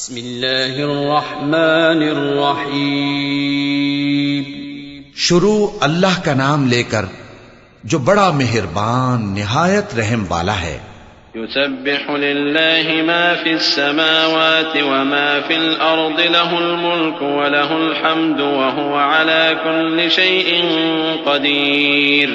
بسم اللہ الرحمن الرحیم۔ شروع اللہ کا نام لے کر جو بڑا مہربان نہایت رحم والا ہے۔ يسبح لله ما في السماوات وما في الأرض له الملك وله الحمد وهو على كل شيء قدير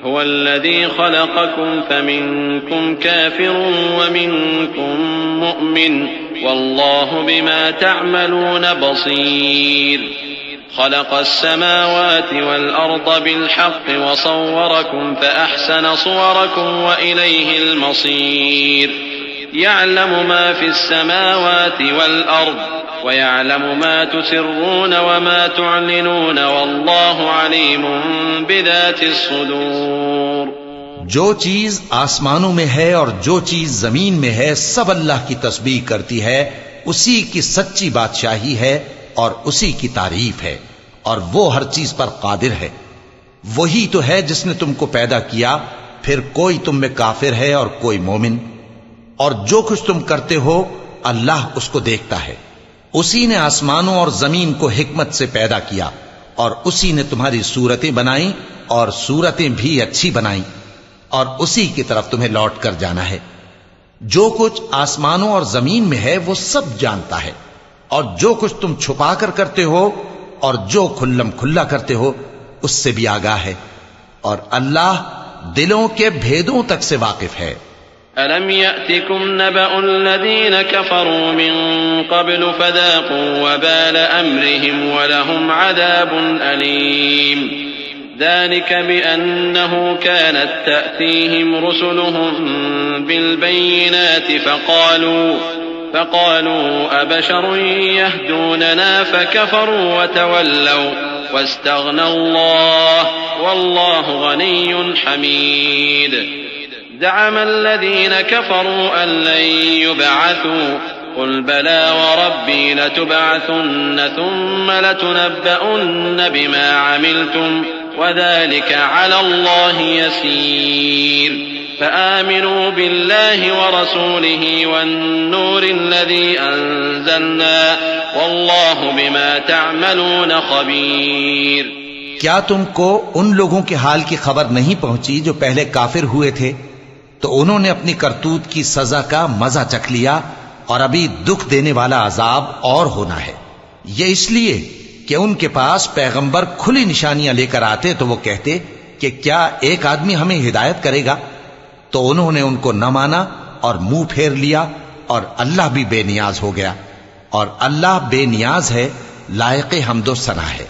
هو الذي خلقكم فمنكم كافر ومنكم مؤمن والله بما تعملون بصير خلق السماوات والأرض بالحق وصوركم فأحسن صوركم وإليه المصير يعلم ما في السماوات والأرض ويعلم ما تسرون وما تعلنون والله عليم بذات الصدور۔ جو چیز آسمانوں میں ہے اور جو چیز زمین میں ہے سب اللہ کی تسبیح کرتی ہے، اسی کی سچی بادشاہی ہے اور اسی کی تعریف ہے، اور وہ ہر چیز پر قادر ہے۔ وہی تو ہے جس نے تم کو پیدا کیا، پھر کوئی تم میں کافر ہے اور کوئی مومن، اور جو کچھ تم کرتے ہو اللہ اس کو دیکھتا ہے۔ اسی نے آسمانوں اور زمین کو حکمت سے پیدا کیا، اور اسی نے تمہاری صورتیں بنائیں اور صورتیں بھی اچھی بنائیں، اور اسی کی طرف تمہیں لوٹ کر جانا ہے۔ جو کچھ آسمانوں اور زمین میں ہے وہ سب جانتا ہے، اور جو کچھ تم چھپا کر کرتے ہو اور جو کھلم کھلا کرتے ہو اس سے بھی آگاہ ہے، اور اللہ دلوں کے بھیدوں تک سے واقف ہے۔ أَلَمْ يَأْتِكُمْ نَبَأُ الَّذِينَ كَفَرُوا مِن قَبْلُ فَذَاقُوا وَبَالَ أَمْرِهِمْ وَلَهُمْ عَذَابٌ أَلِيمٌ ذَلِكَ بِأَنَّهُ كَانَتْ تَأْتِيهِمْ رُسُلُهُم بِالْبَيِّنَاتِ فقالوا أبشر يهدوننا فكفروا وتولوا واستغنى الله والله غني حميد زعم الذين كفروا أن لن يبعثوا قل بلى وربي لتبعثن ثم لتنبؤن بما عملتم وذلك على الله يسير فآمنوا بالله ورسوله والنور الذي أنزلنا والله بما تعملون خبير۔ کیا تم کو ان لوگوں کے حال کی خبر نہیں پہنچی جو پہلے کافر ہوئے تھے؟ تو انہوں نے اپنی کرتوت کی سزا کا مزہ چکھ لیا، اور ابھی دکھ دینے والا عذاب اور ہونا ہے۔ یہ اس لیے کہ ان کے پاس پیغمبر کھلی نشانیاں لے کر آتے تو وہ کہتے کہ کیا ایک آدمی ہمیں ہدایت کرے گا؟ تو انہوں نے ان کو نہ مانا اور منہ پھیر لیا، اور اللہ بھی بے نیاز ہو گیا، اور اللہ بے نیاز ہے، لائق حمد و ثنا ہے۔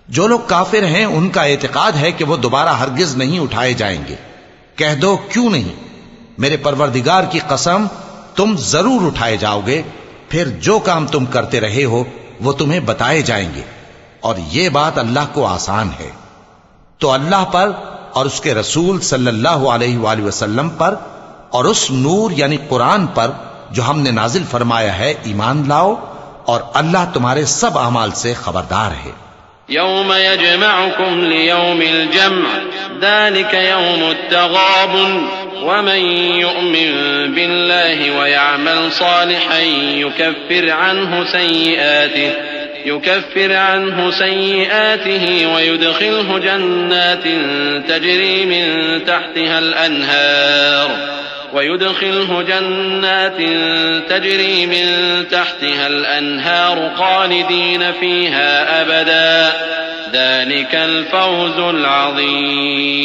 جو لوگ کافر ہیں ان کا اعتقاد ہے کہ وہ دوبارہ ہرگز نہیں اٹھائے جائیں گے۔ کہہ دو کیوں نہیں؟ میرے پروردگار کی قسم تم ضرور اٹھائے جاؤ گے، پھر جو کام تم کرتے رہے ہو وہ تمہیں بتائے جائیں گے، اور یہ بات اللہ کو آسان ہے۔ تو اللہ پر اور اس کے رسول صلی اللہ علیہ وآلہ وسلم پر اور اس نور یعنی قرآن پر جو ہم نے نازل فرمایا ہے ایمان لاؤ، اور اللہ تمہارے سب اعمال سے خبردار ہے۔ يوم يجمعكم ليوم الجمع ذلك يوم التغابن ومن يؤمن بالله ويعمل صالحا يكفر عنه سيئاته ويدخله جنات تجري من تحتها الأنهار خالدين فيها أبدا ذلك الفوز العظيم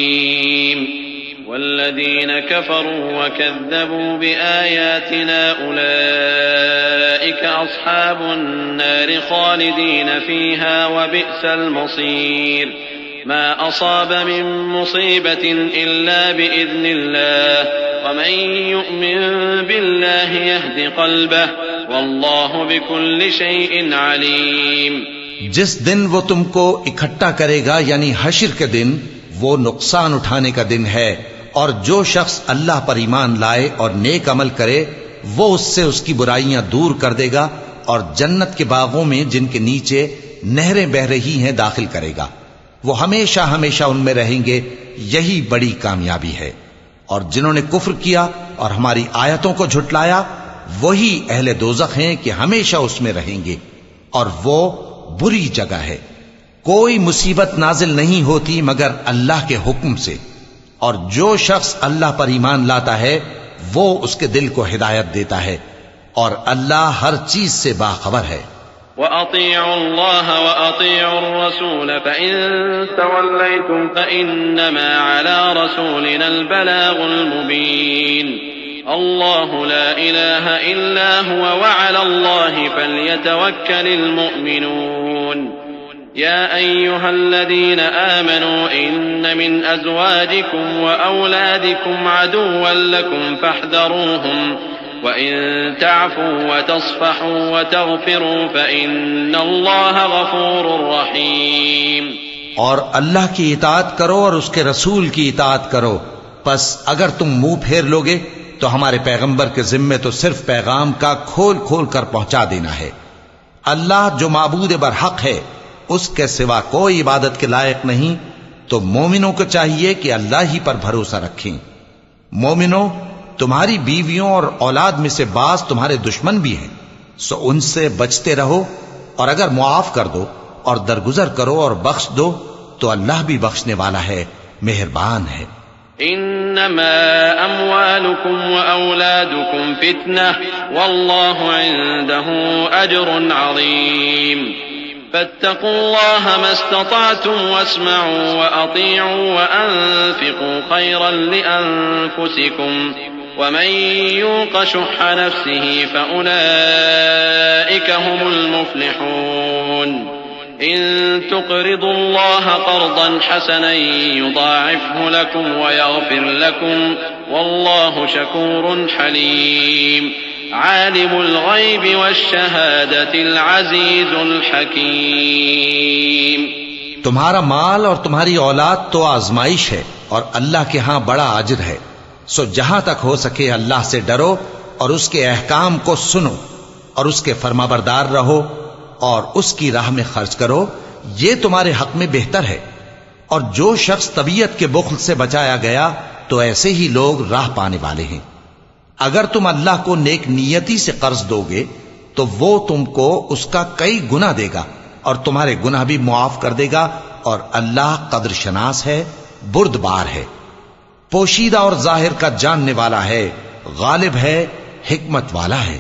والذين كفروا وكذبوا بآياتنا أولئك أصحاب النار خالدين فيها وبئس المصير ما أصاب من مصيبة إلا بإذن الله ومن يؤمن بالله يهد قلبه والله بكل شيء عليم۔ جس دن وہ تم کو اکٹھا کرے گا یعنی حشر کے دن، وہ نقصان اٹھانے کا دن ہے، اور جو شخص اللہ پر ایمان لائے اور نیک عمل کرے وہ اس سے اس کی برائیاں دور کر دے گا، اور جنت کے باغوں میں جن کے نیچے نہریں بہ رہی ہیں داخل کرے گا۔ وہ ہمیشہ ہمیشہ ان میں رہیں گے، یہی بڑی کامیابی ہے۔ اور جنہوں نے کفر کیا اور ہماری آیتوں کو جھٹلایا وہی اہل دوزخ ہیں کہ ہمیشہ اس میں رہیں گے، اور وہ بری جگہ ہے۔ کوئی مصیبت نازل نہیں ہوتی مگر اللہ کے حکم سے، اور جو شخص اللہ پر ایمان لاتا ہے وہ اس کے دل کو ہدایت دیتا ہے، اور اللہ ہر چیز سے باخبر ہے۔ وَأَطِيعُوا اللَّهَ وَأَطِيعُوا الرَّسُولَ فَإِن تَوَلَّيْتُمْ فَإِنَّمَا عَلَى رَسُولِنَا الْبَلَاغُ الْمُبِينُ اللَّهُ لَا إِلَٰهَ إِلَّا هُوَ وَعَلَى اللَّهِ فَلْيَتَوَكَّلِ الْمُؤْمِنُونَ يَا أَيُّهَا الَّذِينَ آمَنُوا إِنَّ مِنْ أَزْوَاجِكُمْ وَأَوْلَادِكُمْ عَدُوًّا لَكُمْ فَاحْذَرُوهُمْ وَإِن تَعْفُوا وَتَصْفَحُوا وَتَغْفِرُوا فَإِنَّ اللَّهَ غَفُورٌ رَّحِيمٌ۔ اور اللہ کی اطاعت کرو اور اس کے رسول کی اطاعت کرو، پس اگر تم منہ پھیر لوگے تو ہمارے پیغمبر کے ذمے تو صرف پیغام کا کھول کھول کر پہنچا دینا ہے۔ اللہ جو معبود برحق ہے، اس کے سوا کوئی عبادت کے لائق نہیں، تو مومنوں کو چاہیے کہ اللہ ہی پر بھروسہ رکھیں۔ مومنوں، تمہاری بیویوں اور اولاد میں سے بعض تمہارے دشمن بھی ہیں، سو ان سے بچتے رہو، اور اگر معاف کر دو اور درگزر کرو اور بخش دو تو اللہ بھی بخشنے والا ہے، مہربان ہے۔ انما اموالكم واولادكم فتنة والله عنده اجر عظيم فاتقوا الله ما استطعتم واسمعوا واطيعوا وانفقوا خيرا لانفسكم ومن يوق شح نفسه فاولئك هم المفلحون إن تقرضوا الله قرضا حسنا يضاعفه لكم ويغفر لكم والله شكور حليم عالم الغيب والشهادة العزيز الحكيم۔ تمہارا مال اور تمہاری اولاد تو آزمائش ہے اور اللہ کے ہاں بڑا اجر ہے، سو جہاں تک ہو سکے اللہ سے ڈرو اور اس کے احکام کو سنو اور اس کے فرمانبردار رہو اور اس کی راہ میں خرچ کرو، یہ تمہارے حق میں بہتر ہے۔ اور جو شخص طبیعت کے بخل سے بچایا گیا تو ایسے ہی لوگ راہ پانے والے ہیں۔ اگر تم اللہ کو نیک نیتی سے قرض دو گے تو وہ تم کو اس کا کئی گنا دے گا اور تمہارے گناہ بھی معاف کر دے گا، اور اللہ قدر شناس ہے، بردبار ہے، پوشیدہ اور ظاہر کا جاننے والا ہے، غالب ہے، حکمت والا ہے۔